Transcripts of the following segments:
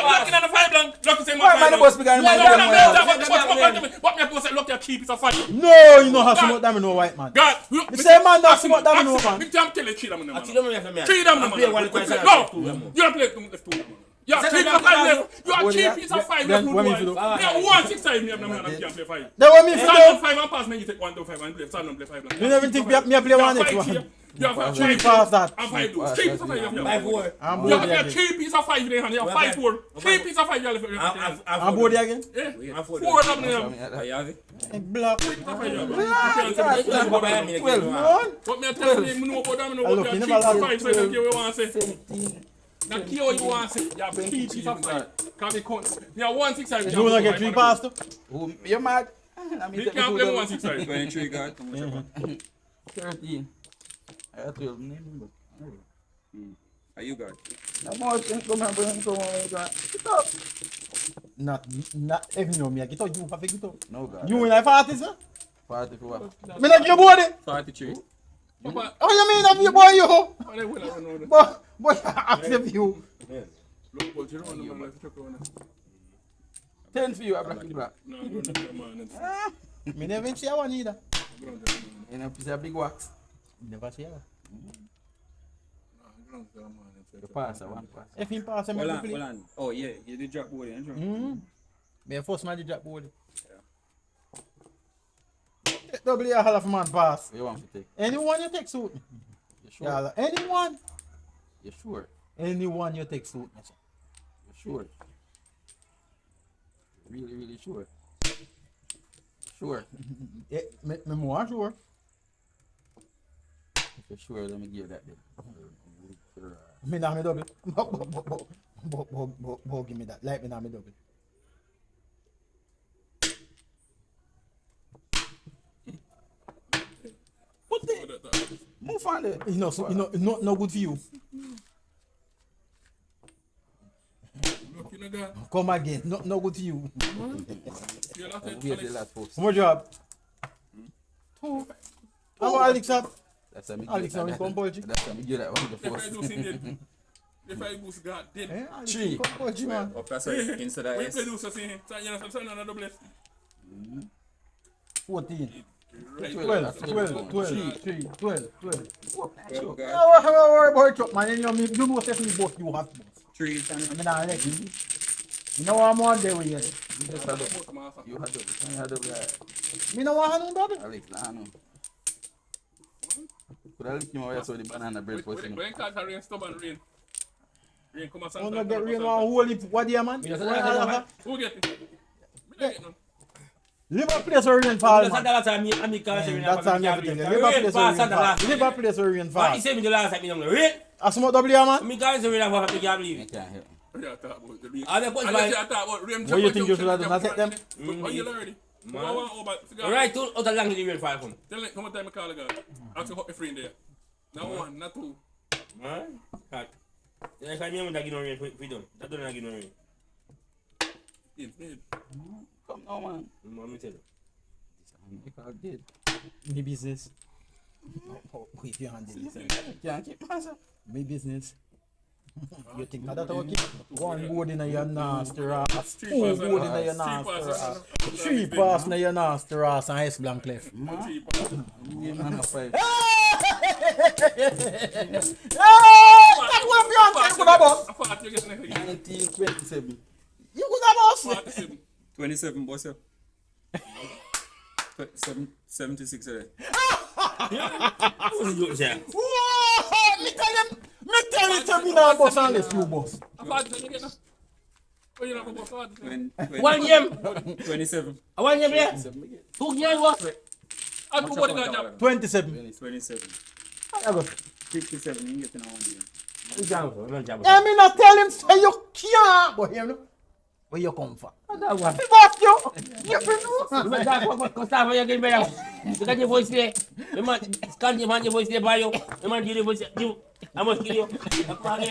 looking at the 5 blank. Look to say Why am I the boss began? What me supposed to look at cheap is a fight. No, you know how to smoke them no white man. God, the same man that smoke them no man. Me tell you 3 them man. 3 them man. 3 them man. No, you don't play 2. You have 3 5 left. You have cheap is a 5 left. You have 1 6 time me and I can't play 5. Then what me for do? 5 and pass, then you take 1 to 5 and play. Stand and play 5 blank. You never think me play 1 next one. You have 3 pass that. And 5 do. 3 piece of 5 you have. 5-4. You have 3 piece of 5 in your hand. You have 5-4. 3 piece of 5 you have. I'm bored again. Yeah. 4 of them you have. Black. 3 piece of 5 you have. 12. What me tell you, me know about them, me know about their 3 5 so you don't care what you want to say. Now, care what you want to say. You have 3 piece of 5. Can't be count. You have 1 6 5. You want to get 3 pass too? You're mad. You can't play 1 6 5. 23 guard. 13. I got 12. Are you guard? Not even know me. I get out. You have to get out. No guard. You win like 40, sir? 40 for what? Me not your body. 43. Papa, Oh, you mean of your boy you? oh, they will have known. But I accept you. Look, but you don't know man, if you talk about 10 for you, I'm black. No, man. Me never see one either. You know, it's a big wax. Never see one. You pass, one pass. If he pass, I'm Hold going to on. Oh, yeah. You did drop body, ain't you? Me first man did drop body. Double a half man pass. You want to take? Anyone you take suit. You sure? Yeah, anyone. You sure? Anyone you take suit. You sure? Really, really sure? Sure. Me more sure. If you're sure, let me give that then. Me nah me double. But give me that. Like me nah me double. What the? Move on there. You know, no good for you. Look, you know that. Come again. No good for you. You're not Wait till that post. More job. 2. How about Alex up? That's a Alex now is come Belgium. That's a big that one the If I first. do see dead. If I do see God dead. 3. Come Belgium man. Up that's right. Instead of When you S. play do so see him. So you know some on a double S. 14. Right. 12. 3. Well, guard. Worry about it, man. You know what me both you have. 3. I mean, I like you. You know what I'm on there with you. You had double. Me no want no double. Alex, I know. Could I lick him away so the banana bread for him? When cars are rain, stubborn rain. Rain come and I'm gonna get rain one whole heap. What do you man? Who get it? Me don't get none. Live a place where rain fall, man. That's time I'm can't That's time you have to tell you. Live a place where rain fall. Live a place where rain But fall. he said me the last time, I'm rain. I smoke double here, man. Me guys are real about me can't I believe. can't help. Yeah, talk about the rain. I dey put I my talk about rain. What you think you should have done? I take them. What you already? right to out long the rain fall come. Tell me how much time I call the guy. Actually, hot the friend there. Not 1, not 2. Man, cat. I can't remember that you know rain we done. That don't give no rain. Come now, man. Let me tell you. If I did. Me business. If you handle it. Can't keep myself. Me business. You think that okay? One board in your nasty ass. 2 board in your nasty ass. 3 pass in your nasty ass and S blank left. Man, man, a 5. That would be on time for the boss. I thought you get next week. 1927. You could have boss. 27, boss. 76 already. What's you say? Whoa! Me tell you to me now boss unless you boss. I thought you get now. Oh, you not boss. 1 game. 27. 1 game there. 2 games what? I put what in that job. 27. 27. I go. 57, you get in a 1 game. I mean, not tell him say you can't. But you know, where you come from? That one. He boss you. You know. But that what start for you getting better. You got your voice there. The man can't you man your voice there by you. The man give your voice you. I must give you. You know what I'm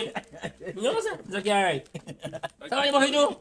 saying? It's okay, alright. So what you must do?